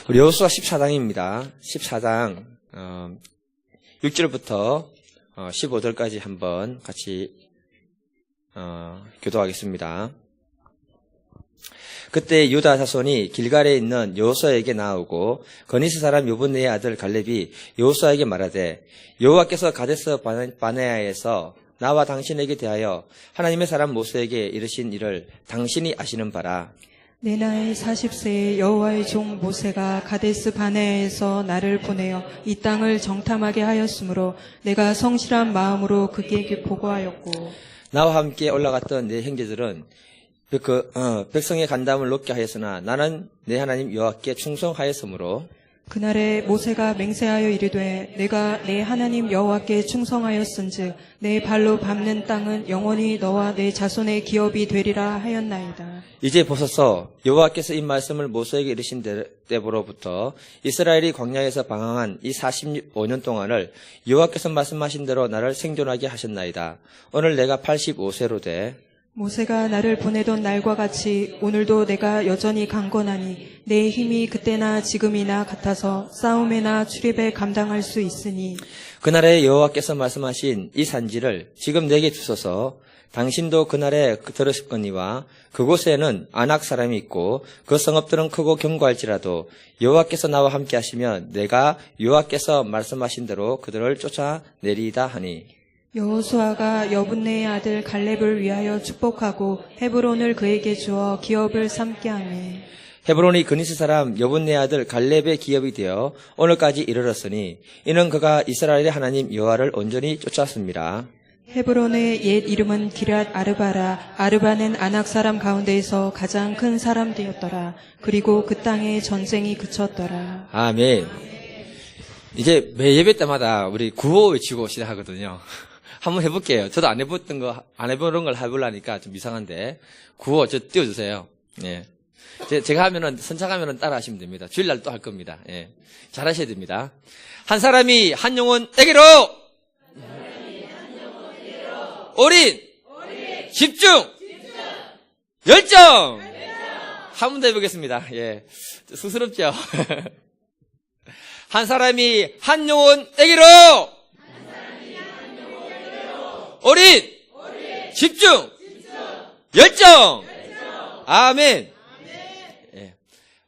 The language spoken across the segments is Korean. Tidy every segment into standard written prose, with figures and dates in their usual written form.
우리 여호수아 14장입니다. 14장 6절부터 15절까지 한번 같이 교도하겠습니다. 그때 유다 자손이 길갈에 있는 여호수아에게 나오고 거니스 사람 여분네의 아들 갈렙이 여호수아에게 말하되 여호와께서 가데스 바네아에서 나와 당신에게 대하여 하나님의 사람 모세에게 이르신 일을 당신이 아시는 바라. 내 나이 40세에 여호와의 종 모세가 가데스 바네아에서 나를 보내어 이 땅을 정탐하게 하였으므로 내가 성실한 마음으로 그에게 보고하였고 나와 함께 올라갔던 내 형제들은 백성의 간담을 높게 하였으나 나는 내 하나님 여호와께 충성하였으므로 그날에 모세가 맹세하여 이르되 내가 내 하나님 여호와께 충성하였은즉 내 발로 밟는 땅은 영원히 너와 내 자손의 기업이 되리라 하였나이다. 이제 보소서 여호와께서 이 말씀을 모세에게 이르신 때부로부터 이스라엘이 광야에서 방황한 이 45년 동안을 여호와께서 말씀하신 대로 나를 생존하게 하셨나이다. 오늘 내가 85세로 돼 모세가 나를 보내던 날과 같이 오늘도 내가 여전히 강건하니 내 힘이 그때나 지금이나 같아서 싸움에나 출입에 감당할 수 있으니 그날에 여호와께서 말씀하신 이 산지를 지금 내게 주소서. 당신도 그날에 들으셨거니와 그곳에는 아낙 사람이 있고 그 성읍들은 크고 견고할지라도 여호와께서 나와 함께 하시면 내가 여호와께서 말씀하신 대로 그들을 쫓아내리이다 하니 여호수아가 여분네의 아들 갈렙을 위하여 축복하고 헤브론을 그에게 주어 기업을 삼게 하며 헤브론이 그니스 사람 여분네 아들 갈렙의 기업이 되어 오늘까지 이르렀으니 이는 그가 이스라엘의 하나님 여호와를 온전히 쫓았습니다. 헤브론의 옛 이름은 기럇 아르바라. 아르바는 아낙 사람 가운데에서 가장 큰 사람 되었더라. 그리고 그 땅에 전쟁이 그쳤더라. 아멘. 이제 매 예배 때마다 우리 구호 외치고 시작하거든요. 한번 해볼게요. 저도 안 해보는 걸 해보려니까 좀 이상한데 구호 저 띄워주세요. 예. 제가 하면은 선착하면은 따라 하시면 됩니다. 주일날 또 할 겁니다. 예. 잘하셔야 됩니다. 한 사람이 한 영혼에게로 올인 집중 열정 한 번 더 해보겠습니다. 예. 쑥스럽죠? 한 사람이 한 영혼에게로 올인 집중 열정 아멘. 예.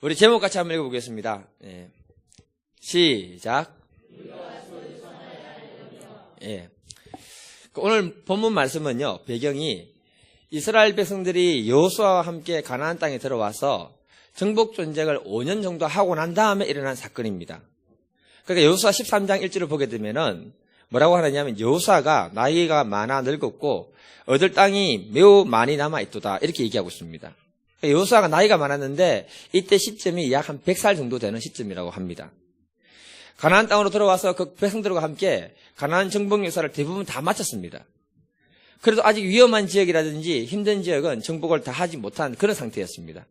우리 제목 같이 한번 읽어보겠습니다. 예. 시작. 예. 오늘 본문 말씀은요, 배경이 이스라엘 백성들이 여호수아와 함께 가나안 땅에 들어와서 정복 전쟁을 5년 정도 하고 난 다음에 일어난 사건입니다. 그러니까 여호수아 13장 1절을 보게 되면은 뭐라고 하느냐면 여호수아가 나이가 많아 늙었고 얻을 땅이 매우 많이 남아 있도다 이렇게 얘기하고 있습니다. 그러니까 여호수아가 나이가 많았는데 이때 시점이 약 한 100살 정도 되는 시점이라고 합니다. 가나안 땅으로 들어와서 그 백성들과 함께 가나안 정복 역사를 대부분 다 마쳤습니다. 그래도 아직 위험한 지역이라든지 힘든 지역은 정복을 다 하지 못한 그런 상태였습니다.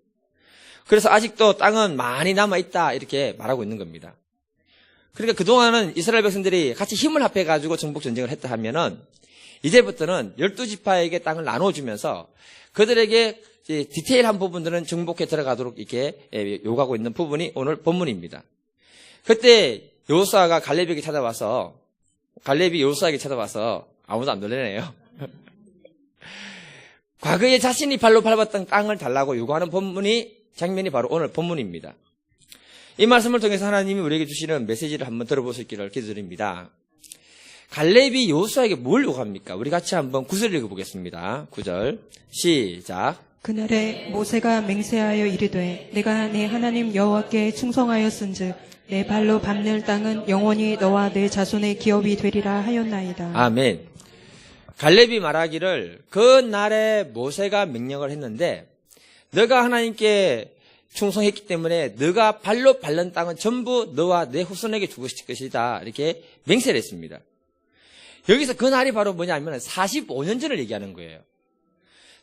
그래서 아직도 땅은 많이 남아있다 이렇게 말하고 있는 겁니다. 그러니까 그동안은 이스라엘 백성들이 같이 힘을 합해가지고 정복 전쟁을 했다 하면은 이제부터는 12지파에게 땅을 나눠주면서 그들에게 디테일한 부분들은 정복해 들어가도록 이렇게 요구하고 있는 부분이 오늘 본문입니다. 그때 여호수아가 갈렙이 여호수아에게 찾아와서 아무도 안 놀래네요. 과거에 자신이 발로 밟았던 땅을 달라고 요구하는 장면이 바로 오늘 본문입니다. 이 말씀을 통해서 하나님이 우리에게 주시는 메시지를 한번 들어볼 수 있기를 기도드립니다. 갈렙이 여호수아에게 뭘 요구합니까? 우리 같이 한번 9절 읽어보겠습니다. 9절 시작. 그날에 모세가 맹세하여 이르되 내가 내 하나님 여호와께 충성하였은즉 내 발로 밟는 땅은 영원히 너와 내 자손의 기업이 되리라 하였나이다. 아멘. 갈렙이 말하기를 그 날에 모세가 명령을 했는데 너가 하나님께 충성했기 때문에 너가 발로 밟는 땅은 전부 너와 내 후손에게 주고 싶을 것이다 이렇게 맹세를 했습니다. 여기서 그 날이 바로 뭐냐면 45년 전을 얘기하는 거예요.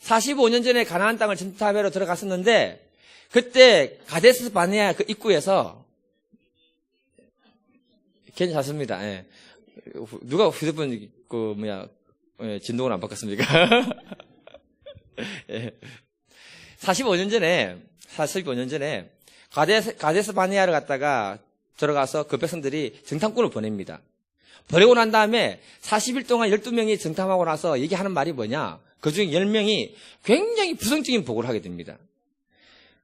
45년 전에 가나안 땅을 정탐하러 들어갔었는데 그때 가데스 바네아 그 입구에서 괜찮습니다. 예. 누가 휴대폰 진동을 안 바꿨습니까? 예. 45년 전에 가데스 바네아를 갔다가 들어가서 그 백성들이 정탐꾼을 보냅니다. 보내고 난 다음에 40일 동안 12명이 정탐하고 나서 얘기하는 말이 뭐냐? 그중에 10명이 굉장히 부정적인 보고를 하게 됩니다.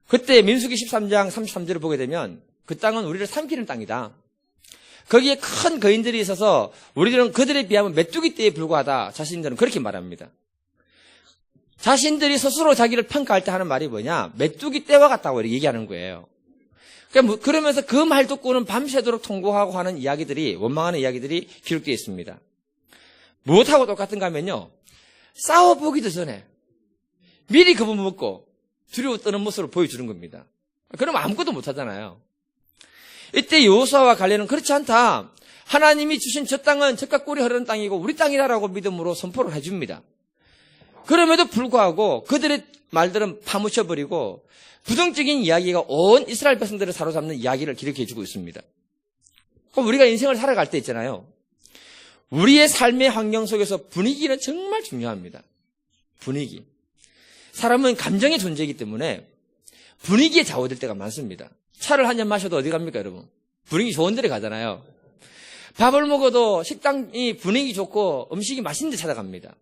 그때 민수기 13장 33절을 보게 되면 그 땅은 우리를 삼키는 땅이다. 거기에 큰 거인들이 있어서 우리들은 그들에 비하면 메뚜기 떼에 불과하다. 자신들은 그렇게 말합니다. 자신들이 스스로 자기를 평가할 때 하는 말이 뭐냐? 메뚜기 떼와 같다고 이렇게 얘기하는 거예요. 그러면서 그 말 듣고는 밤새도록 통곡하고 하는 이야기들이, 원망하는 이야기들이 기록되어 있습니다. 무엇하고 똑같은가 하면요. 싸워보기도 전에 미리 겁먹고 두려워 떠는 모습을 보여주는 겁니다. 그러면 아무것도 못하잖아요. 이때 여호수아와 갈렙은 그렇지 않다. 하나님이 주신 저 땅은 젖과 꿀이 흐르는 땅이고 우리 땅이라고 믿음으로 선포를 해줍니다. 그럼에도 불구하고 그들의 말들은 파묻혀버리고 부정적인 이야기가 온 이스라엘 백성들을 사로잡는 이야기를 기록해주고 있습니다. 그럼 우리가 인생을 살아갈 때 있잖아요. 우리의 삶의 환경 속에서 분위기는 정말 중요합니다. 분위기. 사람은 감정의 존재이기 때문에 분위기에 좌우될 때가 많습니다. 차를 한 잔 마셔도 어디 갑니까, 여러분? 분위기 좋은 데를 가잖아요. 밥을 먹어도 식당이 분위기 좋고 음식이 맛있는 데 찾아갑니다.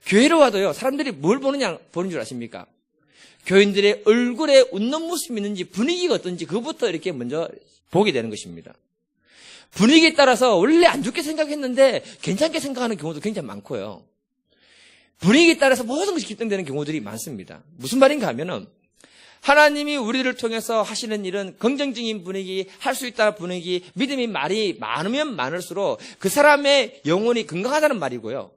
교회로 와도요, 사람들이 뭘 보는 줄 아십니까? 교인들의 얼굴에 웃는 모습이 있는지 분위기가 어떤지 그것부터 이렇게 먼저 보게 되는 것입니다. 분위기에 따라서 원래 안 좋게 생각했는데 괜찮게 생각하는 경우도 굉장히 많고요. 분위기에 따라서 모든 것이 결정되는 경우들이 많습니다. 무슨 말인가 하면은 하나님이 우리를 통해서 하시는 일은 긍정적인 분위기, 할 수 있다는 분위기, 믿음의 말이 많으면 많을수록 그 사람의 영혼이 건강하다는 말이고요.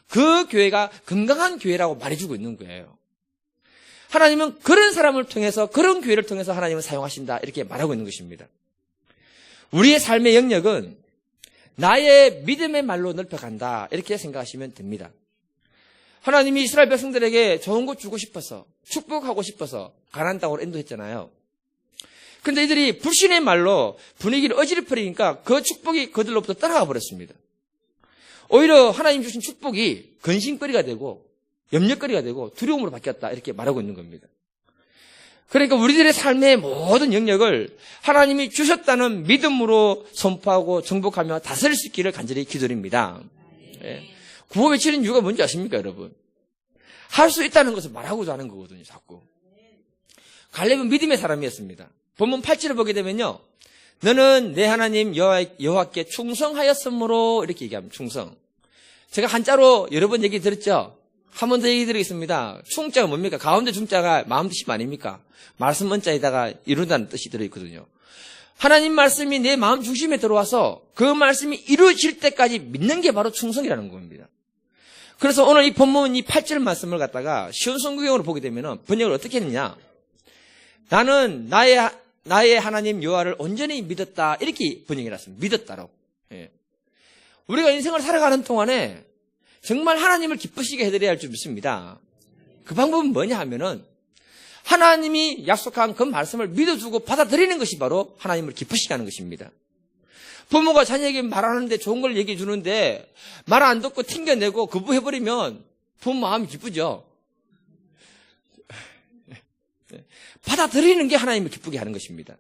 그 교회가 건강한 교회라고 말해주고 있는 거예요. 하나님은 그런 사람을 통해서, 그런 교회를 통해서 하나님을 사용하신다 이렇게 말하고 있는 것입니다. 우리의 삶의 영역은 나의 믿음의 말로 넓혀간다 이렇게 생각하시면 됩니다. 하나님이 이스라엘 백성들에게 좋은 것 주고 싶어서, 축복하고 싶어서 가나안 땅으로 인도했잖아요. 그런데 이들이 불신의 말로 분위기를 어지럽히니까 그 축복이 그들로부터 떠나가 버렸습니다. 오히려 하나님 주신 축복이 근심거리가 되고 염려거리가 되고 두려움으로 바뀌었다 이렇게 말하고 있는 겁니다. 그러니까 우리들의 삶의 모든 영역을 하나님이 주셨다는 믿음으로 선포하고 정복하며 다스릴 수 있기를 간절히 기도드립니다. 예. 구호 외치는 이유가 뭔지 아십니까, 여러분? 할 수 있다는 것을 말하고자 하는 거거든요, 자꾸. 갈렙은 믿음의 사람이었습니다. 본문 8절을 보게 되면요. 너는 내 하나님 여호와께 충성하였으므로 이렇게 얘기합니다. 충성. 제가 한자로 여러 번 얘기 들었죠? 한 번 더 얘기 드리겠습니다. 충자가 뭡니까? 가운데 충자가 마음 뜻이 아닙니까? 말씀 언자에다가 이룬다는 뜻이 들어있거든요. 하나님 말씀이 내 마음 중심에 들어와서 그 말씀이 이루어질 때까지 믿는 게 바로 충성이라는 겁니다. 그래서 오늘 이 본문 이 8절 말씀을 갖다가 쉬운 성경으로 보게 되면 번역을 어떻게 했느냐? 나는 나의 하나님 여호와를 온전히 믿었다 이렇게 번역해놨습니다. 믿었다라고. 예. 우리가 인생을 살아가는 동안에 정말 하나님을 기쁘시게 해드려야 할 줄 믿습니다. 그 방법은 뭐냐 하면은 하나님이 약속한 그 말씀을 믿어주고 받아들이는 것이 바로 하나님을 기쁘시게 하는 것입니다. 부모가 자녀에게 말하는데 좋은 걸 얘기해 주는데 말 안 듣고 튕겨내고 거부해버리면 부모 마음이 기쁘죠. 받아들이는 게 하나님을 기쁘게 하는 것입니다.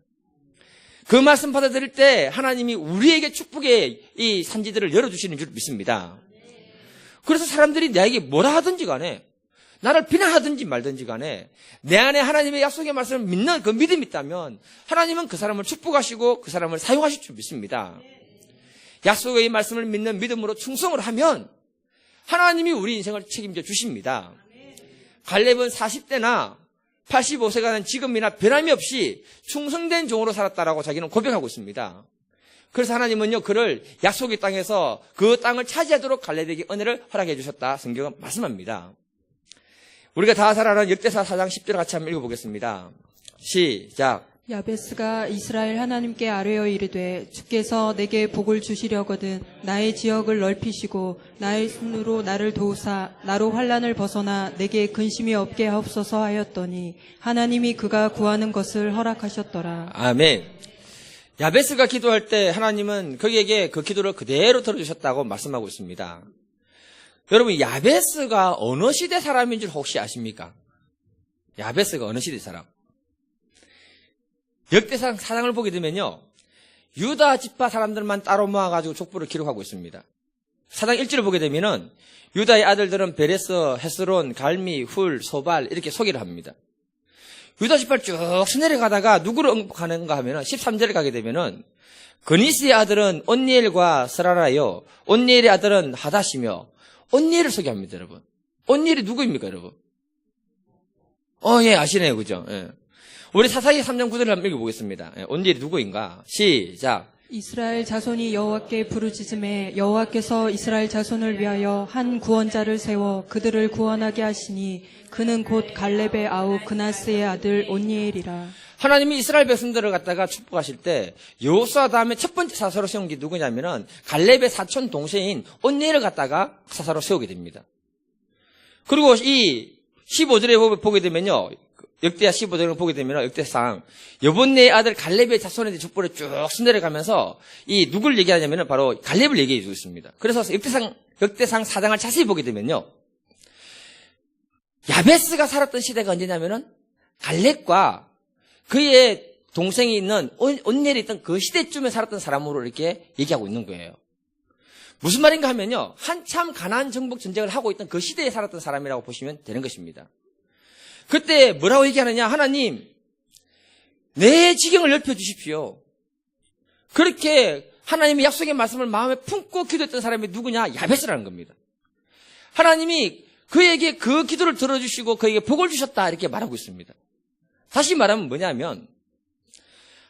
그 말씀 받아들일 때 하나님이 우리에게 축복의 이 산지들을 열어주시는 줄 믿습니다. 그래서 사람들이 나에게 뭐라 하든지 간에 나를 비난하든지 말든지 간에 내 안에 하나님의 약속의 말씀을 믿는 그 믿음이 있다면 하나님은 그 사람을 축복하시고 그 사람을 사용하실 줄 믿습니다. 약속의 말씀을 믿는 믿음으로 충성을 하면 하나님이 우리 인생을 책임져 주십니다. 갈렙은 40대나 85세가 된 지금이나 변함이 없이 충성된 종으로 살았다라고 자기는 고백하고 있습니다. 그래서 하나님은요 그를 약속의 땅에서 그 땅을 차지하도록 갈렙에게 은혜를 허락해 주셨다 성경은 말씀합니다. 우리가 다 잘 아는 역대사 4장 10절 같이 한번 읽어보겠습니다. 시작. 야베스가 이스라엘 하나님께 아뢰어 이르되 주께서 내게 복을 주시려거든 나의 지역을 넓히시고 나의 손으로 나를 도우사 나로 환난을 벗어나 내게 근심이 없게 하옵소서 하였더니 하나님이 그가 구하는 것을 허락하셨더라. 아멘. 야베스가 기도할 때 하나님은 그에게 그 기도를 그대로 들어주셨다고 말씀하고 있습니다. 여러분 야베스가 어느 시대 사람인 줄 혹시 아십니까? 야베스가 어느 시대 사람? 역대상 사장을 보게 되면요, 유다 지파 사람들만 따로 모아가지고 족보를 기록하고 있습니다. 사장 1절을 보게 되면은 유다의 아들들은 베레스, 헤스론, 갈미, 훌, 소발 이렇게 소개를 합니다. 유다 지파를 쭉 내려가다가 누구를 언급하는가 하면은 13절에 가게 되면은 그니스의 아들은 온니엘과 스라라요, 온니엘의 아들은 하닷이며, 온니엘을 소개합니다, 여러분. 온니엘이 누구입니까, 여러분? 예, 아시네요, 그죠? 예. 우리 사사기 3장 9절을 한번 읽어보겠습니다. 예, 온니엘이 누구인가? 시작. 이스라엘 자손이 여호와께 부르짖음에 여호와께서 이스라엘 자손을 위하여 한 구원자를 세워 그들을 구원하게 하시니 그는 곧 갈렙의 아우 그나스의 아들 온니엘이라. 하나님이 이스라엘 백성들을 갖다가 축복하실 때 여호수아 다음에 첫 번째 사사로 세운 게 누구냐면은 갈렙의 사촌 동생인 온니엘을 갖다가 사사로 세우게 됩니다. 그리고 이 15절에 보게 되면요, 역대하 15절을 보게 되면 역대상 여본네의 아들 갈렙의 자손에 대해 족보를 쭉 내려가면서 이 누굴 얘기하냐면은 바로 갈렙을 얘기해 주고 있습니다. 그래서 역대상 4장을 자세히 보게 되면요, 야베스가 살았던 시대가 언제냐면은 갈렙과 그의 동생이 있는 온니엘이 있던 그 시대쯤에 살았던 사람으로 이렇게 얘기하고 있는 거예요. 무슨 말인가 하면요, 한참 가나안 정복 전쟁을 하고 있던 그 시대에 살았던 사람이라고 보시면 되는 것입니다. 그때 뭐라고 얘기하느냐? 하나님, 내 지경을 넓혀주십시오. 그렇게 하나님의 약속의 말씀을 마음에 품고 기도했던 사람이 누구냐? 야베스라는 겁니다. 하나님이 그에게 그 기도를 들어주시고 그에게 복을 주셨다 이렇게 말하고 있습니다. 다시 말하면 뭐냐면,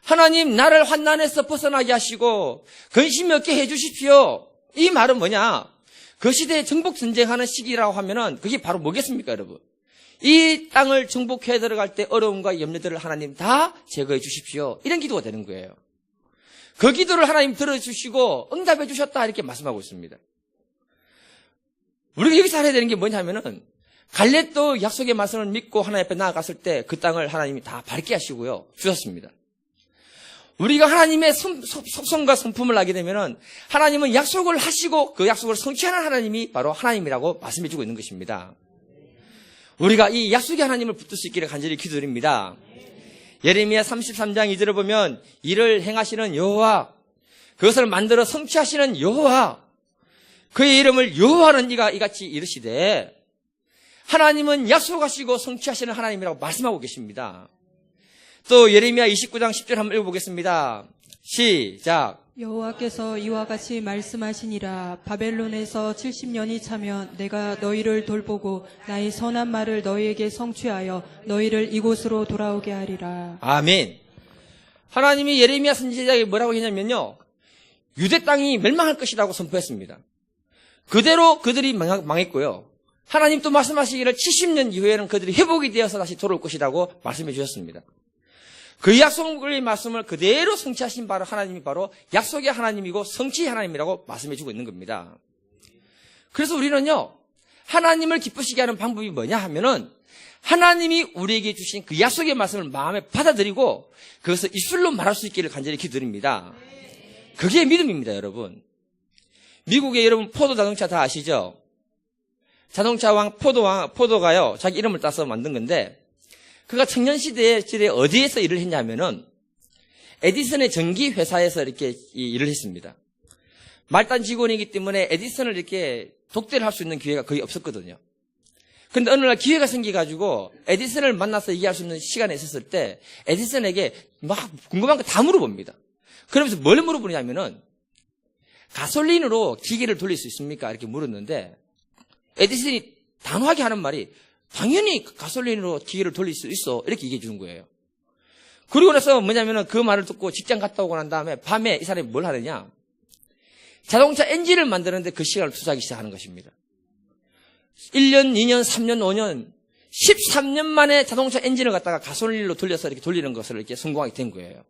하나님 나를 환난에서 벗어나게 하시고 근심이 없게 해주십시오. 이 말은 뭐냐? 그 시대에 정복 전쟁하는 시기라고 하면은 그게 바로 뭐겠습니까, 여러분? 이 땅을 정복해 들어갈 때 어려움과 염려들을 하나님 다 제거해 주십시오. 이런 기도가 되는 거예요. 그 기도를 하나님 들어주시고 응답해 주셨다 이렇게 말씀하고 있습니다. 우리가 여기서 알아야 되는 게 뭐냐면은, 갈렙도 약속의 말씀을 믿고 하나님 앞에 나아갔을 때 그 땅을 하나님이 다 밝게 하시고요, 주셨습니다. 우리가 하나님의 속성과 성품을 알게 되면은 하나님은 약속을 하시고 그 약속을 성취하는 하나님이 바로 하나님이라고 말씀해 주고 있는 것입니다. 우리가 이 약속의 하나님을 붙들 수 있기를 간절히 기도드립니다. 예레미야 33장 2절을 보면 이를 행하시는 여호와, 그것을 만들어 성취하시는 여호와, 그의 이름을 여호와는 이가 이같이 이르시되, 하나님은 약속하시고 성취하시는 하나님이라고 말씀하고 계십니다. 또 예레미야 29장 10절 한번 읽어보겠습니다. 시작. 여호와께서 이와 같이 말씀하시니라. 바벨론에서 70년이 차면 내가 너희를 돌보고 나의 선한 말을 너희에게 성취하여 너희를 이곳으로 돌아오게 하리라. 아멘. 하나님이 예레미야 선지자에게 뭐라고 했냐면요, 유대 땅이 멸망할 것이라고 선포했습니다. 그대로 그들이 망했고요, 하나님 또 말씀하시기를 70년 이후에는 그들이 회복이 되어서 다시 돌아올 것이라고 말씀해 주셨습니다. 그 약속의 말씀을 그대로 성취하신 바로 하나님이 바로 약속의 하나님이고 성취의 하나님이라고 말씀해 주고 있는 겁니다. 그래서 우리는요, 하나님을 기쁘시게 하는 방법이 뭐냐 하면은, 하나님이 우리에게 주신 그 약속의 말씀을 마음에 받아들이고 그것을 입술로 말할 수 있기를 간절히 기도드립니다. 그게 믿음입니다, 여러분. 미국의 여러분 포도 자동차 다 아시죠? 자동차 왕 포도가요, 자기 이름을 따서 만든 건데, 그가 청년 시대에 어디에서 일을 했냐면은 에디슨의 전기 회사에서 이렇게 일을 했습니다. 말단 직원이기 때문에 에디슨을 이렇게 독대를 할 수 있는 기회가 거의 없었거든요. 그런데 어느 날 기회가 생겨가지고 에디슨을 만나서 얘기할 수 있는 시간이 있었을 때 에디슨에게 막 궁금한 거 다 물어봅니다. 그러면서 뭘 물어보냐면은, 가솔린으로 기계를 돌릴 수 있습니까? 이렇게 물었는데 에디슨이 단호하게 하는 말이, 당연히 가솔린으로 기계를 돌릴 수 있어, 이렇게 얘기해 주는 거예요. 그리고 나서 뭐냐면은 그 말을 듣고 직장 갔다 오고 난 다음에 밤에 이 사람이 뭘 하느냐, 자동차 엔진을 만드는데 그 시간을 투자하기 시작하는 것입니다. 1년, 2년, 3년, 5년, 13년 만에 자동차 엔진을 갖다가 가솔린으로 돌려서 이렇게 돌리는 것을 이렇게 성공하게 된 거예요.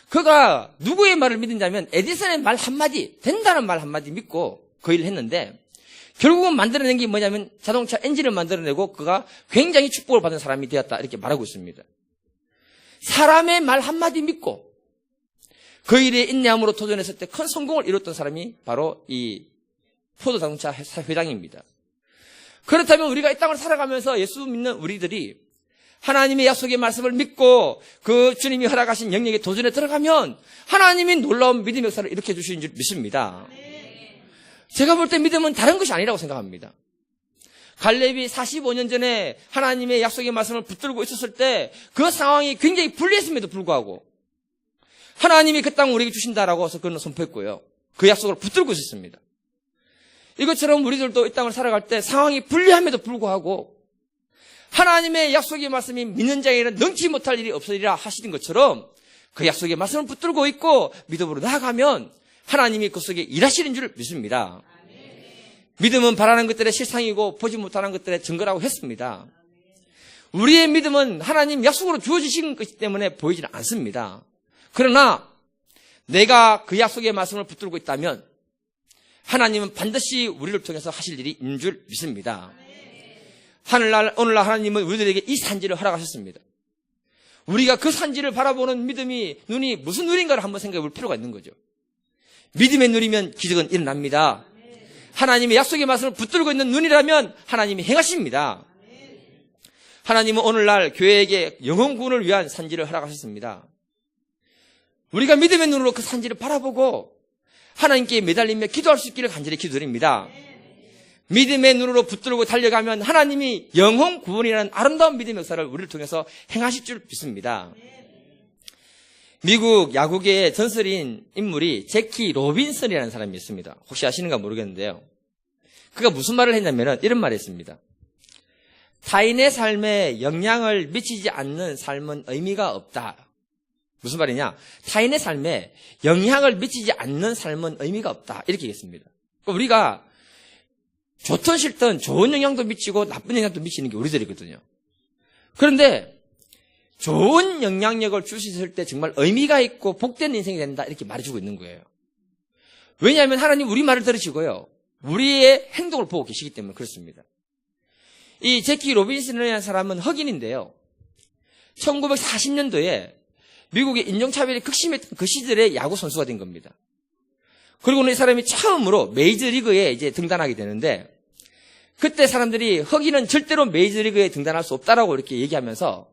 그가 누구의 말을 믿느냐면 에디슨의 말 한마디, 된다는 말 한마디 믿고 그 일을 했는데, 결국은 만들어낸 게 뭐냐면 자동차 엔진을 만들어내고 그가 굉장히 축복을 받은 사람이 되었다, 이렇게 말하고 있습니다. 사람의 말 한마디 믿고 그 일에 인내함으로 도전했을 때 큰 성공을 이뤘던 사람이 바로 이 포도 자동차 회사 회장입니다. 그렇다면 우리가 이 땅을 살아가면서 예수 믿는 우리들이 하나님의 약속의 말씀을 믿고 그 주님이 허락하신 영역의 도전에 들어가면 하나님이 놀라운 믿음의 역사를 일으켜 주시는 줄 믿습니다. 제가 볼 때 믿음은 다른 것이 아니라고 생각합니다. 갈렙이 45년 전에 하나님의 약속의 말씀을 붙들고 있었을 때 그 상황이 굉장히 불리했음에도 불구하고 하나님이 그 땅을 우리에게 주신다라고 해서 그는 선포했고요. 그 약속을 붙들고 있었습니다. 이것처럼 우리들도 이 땅을 살아갈 때 상황이 불리함에도 불구하고 하나님의 약속의 말씀이 믿는 자에게는 능치 못할 일이 없으리라 하시는 것처럼 그 약속의 말씀을 붙들고 있고 믿음으로 나아가면 하나님이 그 속에 일하시는 줄 믿습니다. 믿음은 바라는 것들의 실상이고 보지 못하는 것들의 증거라고 했습니다. 우리의 믿음은 하나님 약속으로 주어지신 것이기 때문에 보이지는 않습니다. 그러나 내가 그 약속의 말씀을 붙들고 있다면 하나님은 반드시 우리를 통해서 하실 일이 있는 줄 믿습니다. 오늘날 하나님은 우리들에게 이 산지를 허락하셨습니다. 우리가 그 산지를 바라보는 믿음이 눈이 무슨 눈인가를 한번 생각해 볼 필요가 있는 거죠. 믿음의 눈이면 기적은 일어납니다. 하나님의 약속의 말씀을 붙들고 있는 눈이라면 하나님이 행하십니다. 하나님은 오늘날 교회에게 영혼 구원을 위한 산지를 허락하셨습니다. 우리가 믿음의 눈으로 그 산지를 바라보고 하나님께 매달리며 기도할 수 있기를 간절히 기도드립니다. 믿음의 눈으로 붙들고 달려가면 하나님이 영혼 구원이라는 아름다운 믿음의 역사를 우리를 통해서 행하실 줄 믿습니다. 미국 야구계의 전설인 인물이 제키 로빈슨이라는 사람이 있습니다. 혹시 아시는가 모르겠는데요. 그가 무슨 말을 했냐면 이런 말을 했습니다. 타인의 삶에 영향을 미치지 않는 삶은 의미가 없다. 무슨 말이냐? 타인의 삶에 영향을 미치지 않는 삶은 의미가 없다. 이렇게 얘기했습니다. 우리가 좋든 싫든 좋은 영향도 미치고 나쁜 영향도 미치는 게 우리들이거든요. 그런데 좋은 영향력을 줄 수 있을 때 정말 의미가 있고 복된 인생이 된다 이렇게 말해주고 있는 거예요. 왜냐하면 하나님 우리 말을 들으시고요. 우리의 행동을 보고 계시기 때문에 그렇습니다. 이 제키 로빈슨이라는 사람은 흑인인데요. 1940년도에 미국의 인종차별이 극심했던 그 시절에 야구 선수가 된 겁니다. 그리고는 이 사람이 처음으로 메이저리그에 이제 등단하게 되는데 그때 사람들이 흑인은 절대로 메이저리그에 등단할 수 없다라고 이렇게 얘기하면서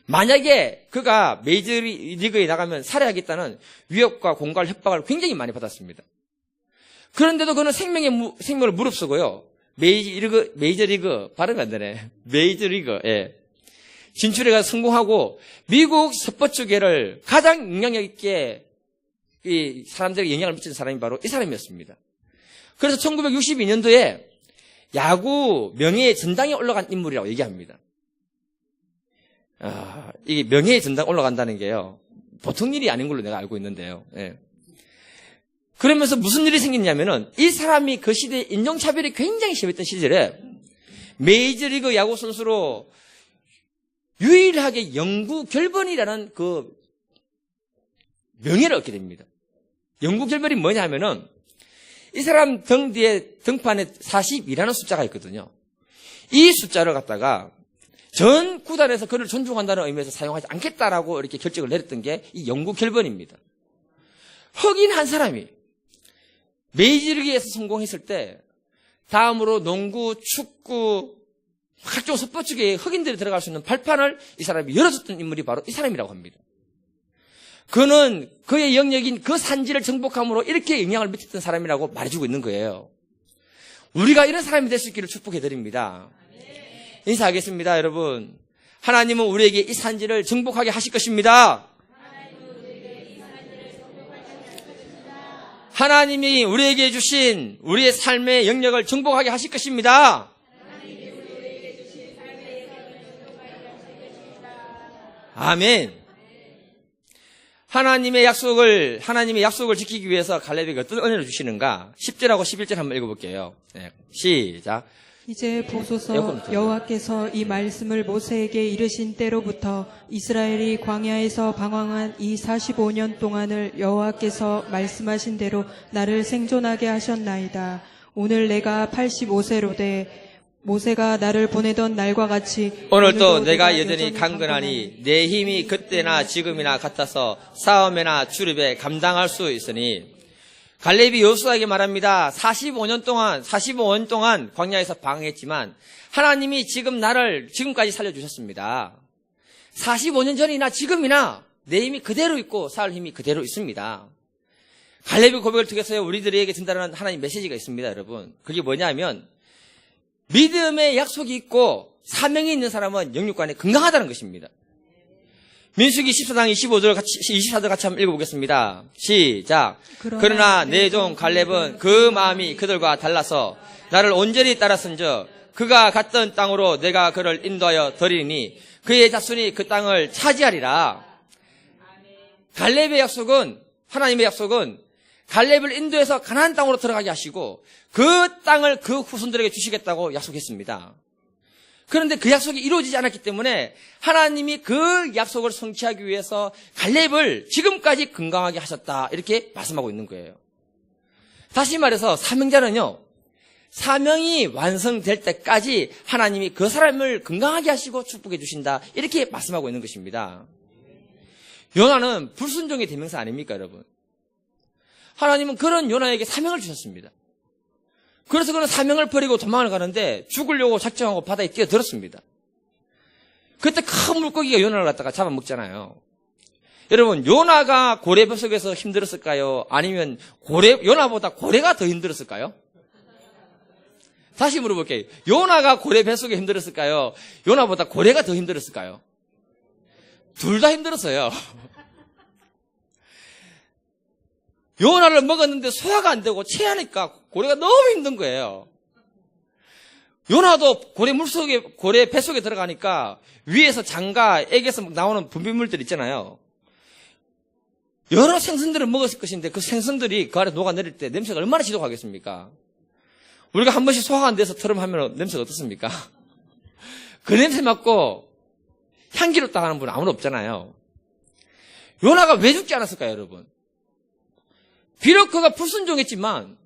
만약에 그가 메이저리그에 나가면 살해하겠다는 위협과 공갈 협박을 굉장히 많이 받았습니다. 그런데도 그는 생명을 무릅쓰고요. 메이저리그 발음이 안 되네. 메이저리그에 진출해가 성공하고 미국 스포츠계를 가장 영향력 있게 이 사람들에게 영향을 미치는 사람이 바로 이 사람이었습니다. 그래서 1962년도에 야구 명예의 전당에 올라간 인물이라고 얘기합니다. 이게 명예의 전당에 올라간다는 게요. 보통 일이 아닌 걸로 내가 알고 있는데요. 예. 그러면서 무슨 일이 생겼냐면은 이 사람이 그 시대에 인종차별이 굉장히 심했던 시절에 메이저리그 야구 선수로 유일하게 영구 결번이라는 그 명예를 얻게 됩니다. 영구 결번이 뭐냐 하면은 이 사람 등 뒤에 등판에 42라는 숫자가 있거든요. 이 숫자를 갖다가 전 구단에서 그를 존중한다는 의미에서 사용하지 않겠다라고 이렇게 결정을 내렸던 게 이 영구 결번입니다. 흑인 한 사람이 메이저리그에서 성공했을 때 다음으로 농구, 축구, 각종 스포츠계에 흑인들이 들어갈 수 있는 발판을 이 사람이 열어줬던 인물이 바로 이 사람이라고 합니다. 그는 그의 영역인 그 산지를 정복함으로 이렇게 영향을 미쳤던 사람이라고 말해주고 있는 거예요. 우리가 이런 사람이 될 수 있기를 축복해드립니다. 인사하겠습니다, 여러분. 하나님은 우리에게 이 산지를 정복하게 하실 것입니다. 하나님이 우리에게 주신 우리의 삶의 영역을 정복하게 하실 것입니다. 아멘. 하나님의 약속을 지키기 위해서 갈렙에게 어떤 은혜를 주시는가? 10절하고 11절 한번 읽어볼게요. 네, 시작. 이제 보소서 여호와께서 이 말씀을 모세에게 이르신 때로부터 이스라엘이 광야에서 방황한 이 45년 동안을 여호와께서 말씀하신 대로 나를 생존하게 하셨나이다. 오늘 내가 85세로 돼 모세가 나를 보내던 날과 같이 오늘도 내가 여전히 강건하니 내 힘이 그때나 지금이나 같아서 싸움이나 출입에 감당할 수 있으니 갈렙이 여호수아에게 말합니다. 45년 동안 광야에서 방황했지만 하나님이 지금까지 살려주셨습니다. 45년 전이나 지금이나 내 힘이 그대로 있고 쌓을 힘이 그대로 있습니다. 갈렙의 고백을 통해서 우리들에게 전달하는 하나님 메시지가 있습니다, 여러분. 그게 뭐냐면 믿음의 약속이 있고 사명이 있는 사람은 영육간에 건강하다는 것입니다. 민수기 14장 24절 같이 한번 읽어보겠습니다. 시작. 그러나 내 종 갈렙은 그 마음이 그들과 달라서 나를 온전히 따랐은즉 그가 갔던 땅으로 내가 그를 인도하여 드리니 그의 자손이 그 땅을 차지하리라. 갈렙의 약속은, 하나님의 약속은 갈렙을 인도해서 가나안 땅으로 들어가게 하시고 그 땅을 그 후손들에게 주시겠다고 약속했습니다. 그런데 그 약속이 이루어지지 않았기 때문에 하나님이 그 약속을 성취하기 위해서 갈렙을 지금까지 건강하게 하셨다, 이렇게 말씀하고 있는 거예요. 다시 말해서 사명자는요, 사명이 완성될 때까지 하나님이 그 사람을 건강하게 하시고 축복해 주신다, 이렇게 말씀하고 있는 것입니다. 요나는 불순종의 대명사 아닙니까, 여러분? 하나님은 그런 요나에게 사명을 주셨습니다. 그래서 그는 사명을 버리고 도망을 가는데 죽으려고 작정하고 바다에 뛰어들었습니다. 그때 큰 물고기가 요나를 갖다가 잡아먹잖아요. 여러분, 요나가 고래 뱃속에서 힘들었을까요? 아니면 요나보다 고래가 더 힘들었을까요? 다시 물어볼게요. 요나가 고래 뱃속에 힘들었을까요? 요나보다 고래가 더 힘들었을까요? 둘 다 힘들었어요. 요나를 먹었는데 소화가 안 되고 체하니까 고래가 너무 힘든 거예요. 요나도 고래 뱃속에 들어가니까 위에서 장가, 액에서 나오는 분비물들 있잖아요. 여러 생선들을 먹었을 것인데 그 생선들이 그 아래 녹아내릴 때 냄새가 얼마나 지독하겠습니까? 우리가 한 번씩 소화가 안 돼서 트름하면 냄새가 어떻습니까? 그 냄새 맡고 향기로 따가는 분은 아무도 없잖아요. 요나가 왜 죽지 않았을까요, 여러분? 비록 그가 불순종했지만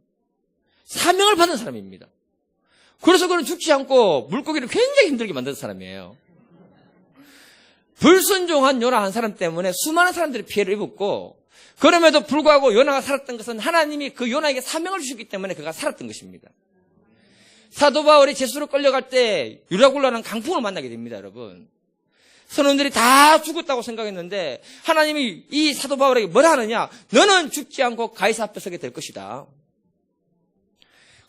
사명을 받은 사람입니다. 그래서 그는 죽지 않고 물고기를 굉장히 힘들게 만든 사람이에요. 불순종한 요나 한 사람 때문에 수많은 사람들이 피해를 입었고, 그럼에도 불구하고 요나가 살았던 것은 하나님이 그 요나에게 사명을 주셨기 때문에 그가 살았던 것입니다. 사도 바울이 제수로 끌려갈 때 유라굴라는 강풍을 만나게 됩니다, 여러분. 선원들이 다 죽었다고 생각했는데 하나님이 이 사도 바울에게 뭐라 하느냐? 너는 죽지 않고 가이사 앞에 서게 될 것이다.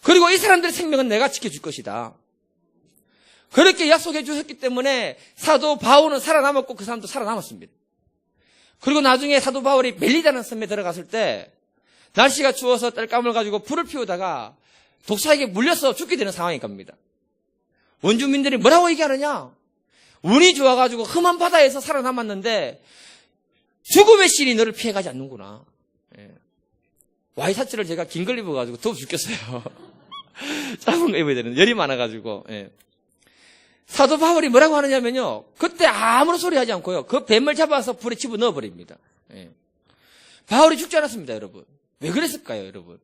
그리고 이 사람들의 생명은 내가 지켜줄 것이다. 그렇게 약속해 주셨기 때문에 사도 바울은 살아남았고 그 사람도 살아남았습니다. 그리고 나중에 사도 바울이 멜리다는 섬에 들어갔을 때 날씨가 추워서 땔감을 가지고 불을 피우다가 독사에게 물려서 죽게 되는 상황이 갑니다. 원주민들이 뭐라고 얘기하느냐? 운이 좋아가지고 험한 바다에서 살아남았는데 죽음의 신이 너를 피해가지 않는구나. 와이셔츠를 제가 긴 걸 입어가지고 더워 죽겠어요. 짧은 거 입어야 되는데 열이 많아가지고. 사도 바울이 뭐라고 하느냐면요, 그때 아무런 소리 하지 않고요, 그 뱀을 잡아서 불에 집어넣어 버립니다. 바울이 죽지 않았습니다, 여러분. 왜 그랬을까요, 여러분?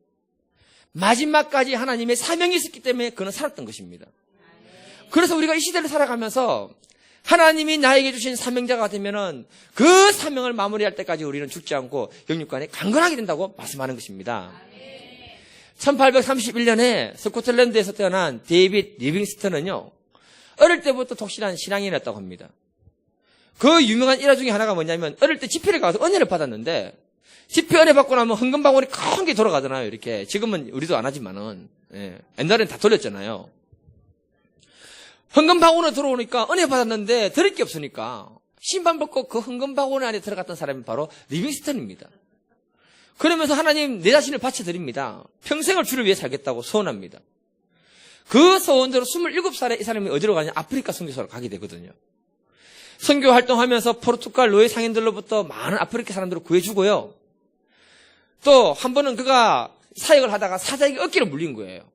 마지막까지 하나님의 사명이 있었기 때문에 그는 살았던 것입니다. 그래서 우리가 이 시대를 살아가면서 하나님이 나에게 주신 사명자가 되면은 그 사명을 마무리할 때까지 우리는 죽지 않고 영육간에 강건하게 된다고 말씀하는 것입니다. 1831년에 스코틀랜드에서 태어난 데이빗 리빙스턴은요, 어릴 때부터 독실한 신앙인이었다고 합니다. 그 유명한 일화 중에 하나가 뭐냐면, 어릴 때 집회를 가서 은혜를 받았는데, 집회 은혜 받고 나면 헌금바구니 큰 게 돌아가잖아요, 이렇게. 지금은 우리도 안 하지만은. 옛날엔 다 돌렸잖아요. 헌금바구니 들어오니까 은혜 받았는데 드릴 게 없으니까 신발 벗고 그 헌금바구니 안에 들어갔던 사람이 바로 리빙스턴입니다. 그러면서 하나님, 내 자신을 바쳐드립니다. 평생을 주를 위해 살겠다고 소원합니다. 그 소원대로 27살에 이 사람이 어디로 가냐? 아프리카 선교사로 가게 되거든요. 선교 활동하면서 포르투갈 노예 상인들로부터 많은 아프리카 사람들을 구해주고요. 또 한 번은 그가 사역을 하다가 사자에게 어깨를 물린 거예요.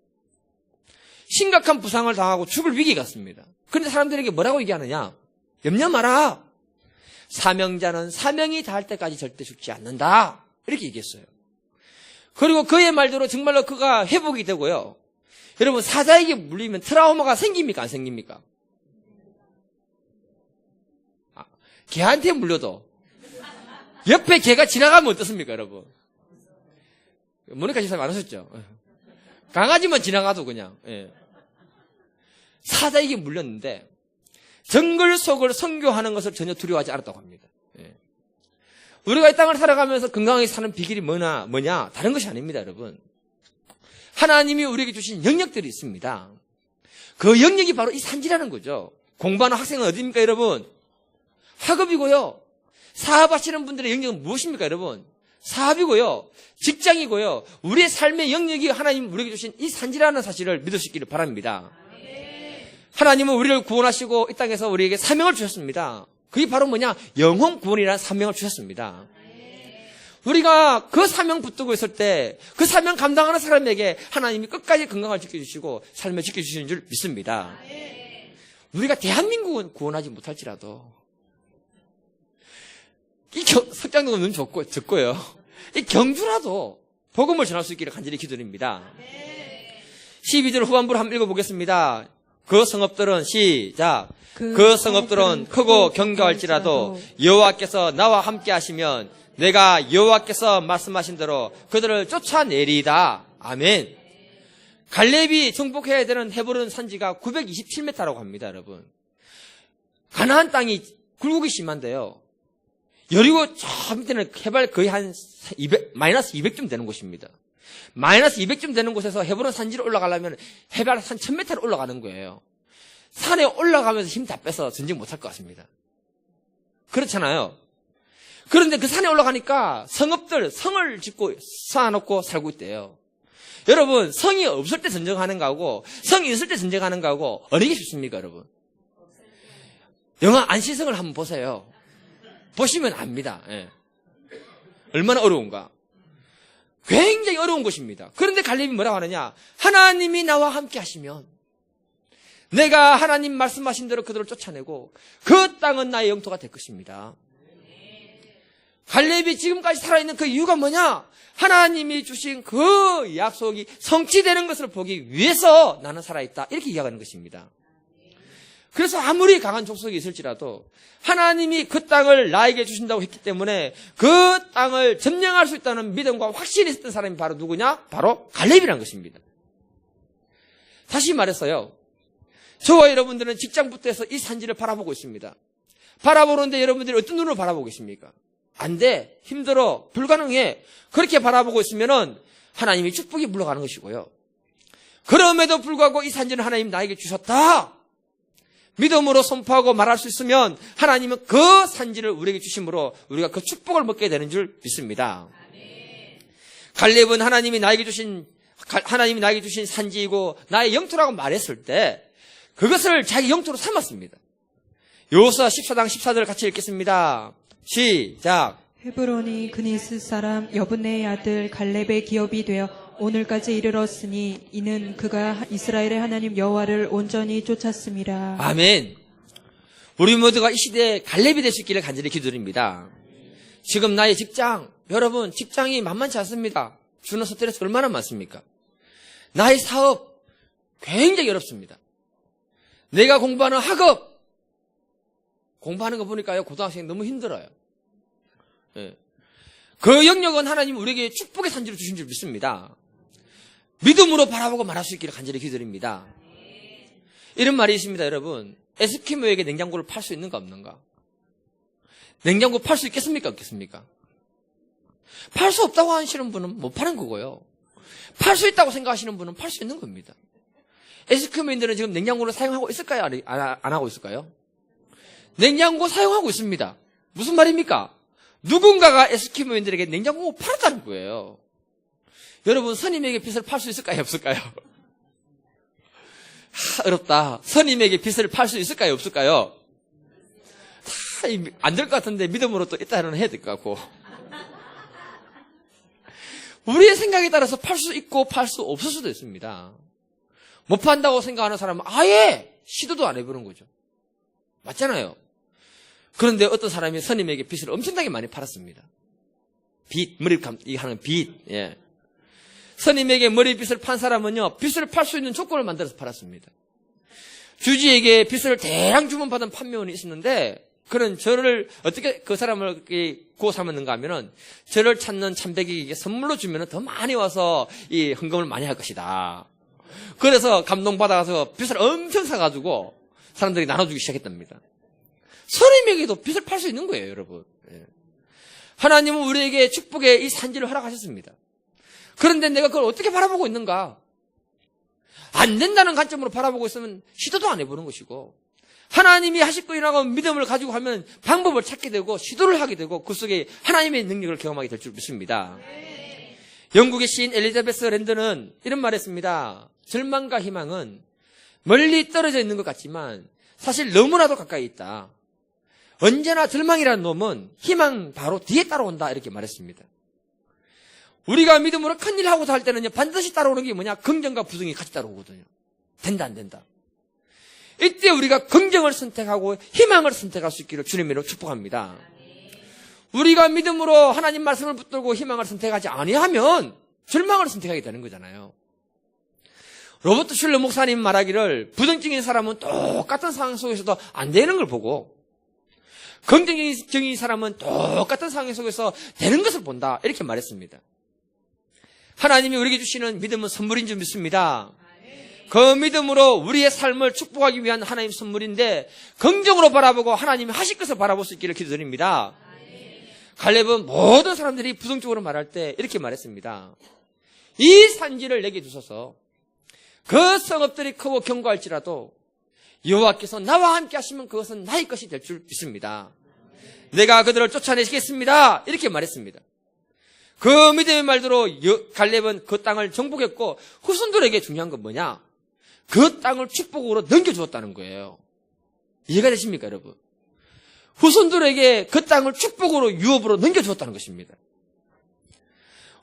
심각한 부상을 당하고 죽을 위기가 왔습니다. 그런데 사람들에게 뭐라고 얘기하느냐? 염려 마라. 사명자는 사명이 닿을 때까지 절대 죽지 않는다. 이렇게 얘기했어요. 그리고 그의 말대로 정말로 그가 회복이 되고요. 여러분, 사자에게 물리면 트라우마가 생깁니까? 안 생깁니까? 개한테 물려도 옆에 개가 지나가면 어떻습니까, 여러분? 모니카 집사님 안 하셨죠? 강아지만 지나가도 그냥. 사자에게 물렸는데 정글 속을 선교하는 것을 전혀 두려워하지 않았다고 합니다. 예. 우리가 이 땅을 살아가면서 건강하게 사는 비결이 뭐냐? 다른 것이 아닙니다, 여러분. 하나님이 우리에게 주신 영역들이 있습니다. 그 영역이 바로 이 산지라는 거죠. 공부하는 학생은 어디입니까, 여러분? 학업이고요. 사업하시는 분들의 영역은 무엇입니까, 여러분? 사업이고요. 직장이고요. 우리의 삶의 영역이 하나님 우리에게 주신 이 산지라는 사실을 믿을 수 있기를 바랍니다. 하나님은 우리를 구원하시고 이 땅에서 우리에게 사명을 주셨습니다. 그게 바로 뭐냐? 영혼 구원이라는 사명을 주셨습니다. 우리가 그 사명 붙들고 있을 때 그 사명 감당하는 사람에게 하나님이 끝까지 건강을 지켜주시고 삶을 지켜주시는 줄 믿습니다. 우리가 대한민국은 구원하지 못할지라도 이 석장동은 눈 적고요. 이 경주라도 복음을 전할 수 있기를 간절히 기도드립니다. 12절 후반부를 한번 읽어보겠습니다. 그 성읍들은 시작. 그 성읍들은 크고 견고할지라도 여호와께서 나와 함께 하시면 내가 여호와께서 말씀하신 대로 그들을 쫓아내리이다. 아멘. 갈렙이 정복해야 되는 헤브론 산지가 927m라고 합니다, 여러분. 가나안 땅이 굴곡이 심한데요. 여리고 저 밑에는 해발 거의 한 마이너스 200쯤 되는 곳입니다. 마이너스 200쯤 되는 곳에서 헤브론 산지로 올라가려면 해발 한 1000m를 올라가는 거예요. 산에 올라가면서 힘 다 빼서 전쟁 못할 것 같습니다. 그렇잖아요. 그런데 그 산에 올라가니까 성읍들, 성을 짓고 쌓아놓고 살고 있대요. 여러분, 성이 없을 때 전쟁하는 거하고 성이 있을 때 전쟁하는 거하고 어느 게 쉽습니까, 여러분? 영화 안시성을 한번 보세요. 보시면 압니다. 예. 얼마나 어려운가. 굉장히 어려운 곳입니다. 그런데 갈렙이 뭐라고 하느냐? 하나님이 나와 함께 하시면 내가 하나님 말씀하신 대로 그들을 쫓아내고 그 땅은 나의 영토가 될 것입니다. 갈렙이 지금까지 살아있는 그 이유가 뭐냐? 하나님이 주신 그 약속이 성취되는 것을 보기 위해서 나는 살아있다. 이렇게 이야기하는 것입니다. 그래서 아무리 강한 족속이 있을지라도 하나님이 그 땅을 나에게 주신다고 했기 때문에 그 땅을 점령할 수 있다는 믿음과 확신이 있었던 사람이 바로 누구냐? 바로 갈렙이라는 것입니다. 다시 말해서요. 저와 여러분들은 직장부터 해서 이 산지를 바라보고 있습니다. 바라보는데 여러분들이 어떤 눈으로 바라보고 계십니까? 안 돼. 힘들어. 불가능해. 그렇게 바라보고 있으면은 하나님이 축복이 물러가는 것이고요. 그럼에도 불구하고 이 산지는 하나님 나에게 주셨다. 믿음으로 선포하고 말할 수 있으면 하나님은 그 산지를 우리에게 주심으로 우리가 그 축복을 먹게 되는 줄 믿습니다. 갈렙은 하나님이 나에게 주신 산지이고 나의 영토라고 말했을 때 그것을 자기 영토로 삼았습니다. 여호수아 14장 14절을 같이 읽겠습니다. 시작. 헤브론이 그니스 사람 여분네의 아들 갈렙의 기업이 되어 오늘까지 이르렀으니 이는 그가 이스라엘의 하나님 여호와를 온전히 쫓았음이라. 아멘. 우리 모두가 이 시대에 갈렙이 될 수 있기를 간절히 기도드립니다. 지금 나의 직장, 여러분 직장이 만만치 않습니다. 주는 스트레스 얼마나 많습니까? 나의 사업 굉장히 어렵습니다. 내가 공부하는 학업, 공부하는 거 보니까요 고등학생 너무 힘들어요. 예. 그 영역은 하나님 우리에게 축복의 산지를 주신 줄 믿습니다. 믿음으로 바라보고 말할 수 있기를 간절히 기도드립니다. 이런 말이 있습니다, 여러분. 에스키모에게 냉장고를 팔 수 있는가 없는가? 냉장고 팔 수 있겠습니까 없겠습니까? 팔 수 없다고 하시는 분은 못 파는 거고요. 팔 수 있다고 생각하시는 분은 팔 수 있는 겁니다. 에스키모인들은 지금 냉장고를 사용하고 있을까요? 안 하고 있을까요? 냉장고 사용하고 있습니다. 무슨 말입니까? 누군가가 에스키모인들에게 냉장고 팔았다는 거예요. 여러분, 스님에게 빚을 팔 수 있을까요? 없을까요? 어렵다. 스님에게 빚을 팔 수 있을까요? 없을까요? 안 될 것 같은데 믿음으로 또 일단은 해야 될 것 같고. 우리의 생각에 따라서 팔 수 있고 팔 수 없을 수도 있습니다. 못 판다고 생각하는 사람은 아예 시도도 안 해보는 거죠. 맞잖아요. 그런데 어떤 사람이 스님에게 빚을 엄청나게 많이 팔았습니다. 빚, 머리하는 빚. 예. 스님에게 머리빚을 판 사람은요, 빚을 팔 수 있는 조건을 만들어서 팔았습니다. 주지에게 빚을 대량 주문받은 판매원이 있었는데, 그는 저를 어떻게 그 사람을 구워 삼았는가 하면은, 저를 찾는 참배객에게 선물로 주면은 더 많이 와서 이 헌금을 많이 할 것이다. 그래서 감동받아서 빚을 엄청 사가지고, 사람들이 나눠주기 시작했답니다. 30명에도 빚을 팔 수 있는 거예요, 여러분. 예. 하나님은 우리에게 축복의 이 산지를 허락하셨습니다. 그런데 내가 그걸 어떻게 바라보고 있는가? 안 된다는 관점으로 바라보고 있으면 시도도 안 해보는 것이고, 하나님이 하실 거라고 믿음을 가지고 하면 방법을 찾게 되고 시도를 하게 되고 그 속에 하나님의 능력을 경험하게 될 줄 믿습니다. 영국의 시인 엘리자베스 랜드는 이런 말을 했습니다. 절망과 희망은 멀리 떨어져 있는 것 같지만 사실 너무나도 가까이 있다. 언제나 절망이라는 놈은 희망 바로 뒤에 따라온다, 이렇게 말했습니다. 우리가 믿음으로 큰일 하고자 할 때는요, 반드시 따라오는 게 뭐냐? 긍정과 부정이 같이 따라오거든요. 된다, 안 된다. 이때 우리가 긍정을 선택하고 희망을 선택할 수 있기를 주님으로 축복합니다. 우리가 믿음으로 하나님 말씀을 붙들고 희망을 선택하지 아니하면 절망을 선택하게 되는 거잖아요. 로버트 슐러 목사님 말하기를 부정적인 사람은 똑같은 상황 속에서도 안 되는 걸 보고 긍정적인 사람은 똑같은 상황 속에서 되는 것을 본다, 이렇게 말했습니다. 하나님이 우리에게 주시는 믿음은 선물인 줄 믿습니다. 그 믿음으로 우리의 삶을 축복하기 위한 하나님 선물인데 긍정으로 바라보고 하나님이 하실 것을 바라볼 수 있기를 기도드립니다. 갈렙은 모든 사람들이 부정적으로 말할 때 이렇게 말했습니다. 이 산지를 내게 주소서. 그 성읍들이 크고 견고할지라도 여호와께서 나와 함께 하시면 그것은 나의 것이 될 줄 믿습니다. 내가 그들을 쫓아내시겠습니다, 이렇게 말했습니다. 그 믿음의 말대로 갈렙은 그 땅을 정복했고 후손들에게 중요한 건 뭐냐? 그 땅을 축복으로 넘겨주었다는 거예요. 이해가 되십니까, 여러분? 후손들에게 그 땅을 축복으로 유업으로 넘겨주었다는 것입니다.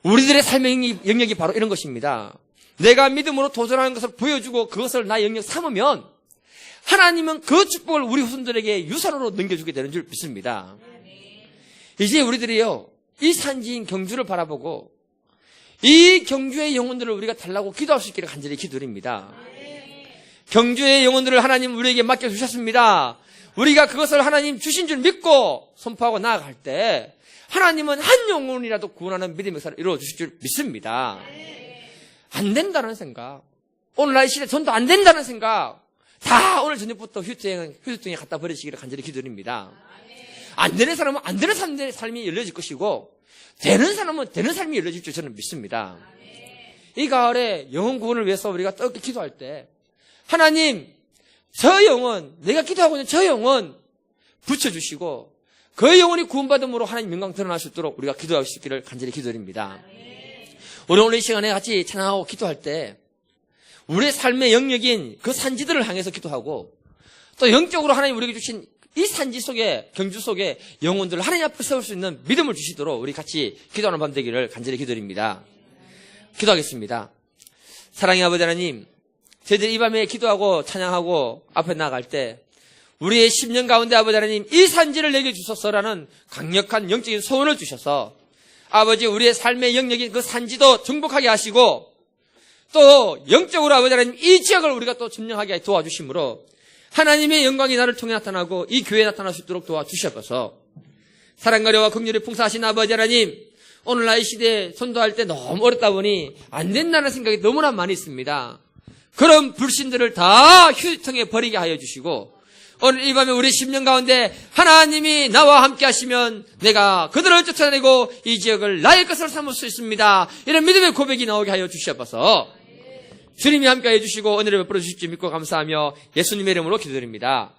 우리들의 삶의 영역이 바로 이런 것입니다. 내가 믿음으로 도전하는 것을 보여주고 그것을 나의 영역 삼으면 하나님은 그 축복을 우리 후손들에게 유산으로 넘겨주게 되는 줄 믿습니다. 이제 우리들이요, 이 산지인 경주를 바라보고 이 경주의 영혼들을 우리가 달라고 기도할 수 있기를 간절히 기도드립니다. 경주의 영혼들을 하나님 우리에게 맡겨주셨습니다. 우리가 그것을 하나님 주신 줄 믿고 선포하고 나아갈 때 하나님은 한 영혼이라도 구원하는 믿음의 역사를 이루어주실 줄 믿습니다. 안 된다는 생각, 오늘날 시대 전도 안 된다는 생각 다 오늘 저녁부터 휴대통에 갖다 버리시기를 간절히 기도드립니다. 안 되는 사람은 안 되는 사람들의 삶이 열려질 것이고 되는 사람은 되는 삶이 열려질 줄 저는 믿습니다. 이 가을에 영혼 구원을 위해서 우리가 뜨겁게 기도할 때 하나님, 저 영혼, 내가 기도하고 있는 저 영혼 붙여주시고 그 영혼이 구원받음으로 하나님 영광 드러날 수 있도록 우리가 기도할 수 있기를 간절히 기도드립니다. 우리 오늘 이 시간에 같이 찬양하고 기도할 때 우리의 삶의 영역인 그 산지들을 향해서 기도하고 또 영적으로 하나님 우리에게 주신 이 산지 속에, 경주 속에 영혼들을 하나님 앞에 세울 수 있는 믿음을 주시도록 우리 같이 기도하는 밤 되기를 간절히 기도드립니다. 기도하겠습니다. 사랑의 아버지 하나님, 저희들이 이 밤에 기도하고 찬양하고 앞에 나아갈 때 우리의 10년 가운데 아버지 하나님 이 산지를 내게 주소서라는 강력한 영적인 소원을 주셔서 아버지 우리의 삶의 영역인 그 산지도 정복하게 하시고 또 영적으로 아버지 하나님 이 지역을 우리가 또 점령하게 도와주심으로 하나님의 영광이 나를 통해 나타나고 이 교회에 나타날 수 있도록 도와주셔서 사랑과 려와 긍휼이 풍성하신 아버지 하나님, 오늘날 이 시대에 전도할 때 너무 어렵다 보니 안 된다는 생각이 너무나 많이 있습니다. 그런 불신들을 다 휴지통에 버리게 하여 주시고 오늘 이 밤에 우리 10년 가운데 하나님이 나와 함께 하시면 내가 그들을 쫓아내고 이 지역을 나의 것을 삼을 수 있습니다. 이런 믿음의 고백이 나오게 하여 주셔서 주님이 함께 해주시고 은혜를 베풀어 주실 줄 믿고 감사하며 예수님의 이름으로 기도드립니다.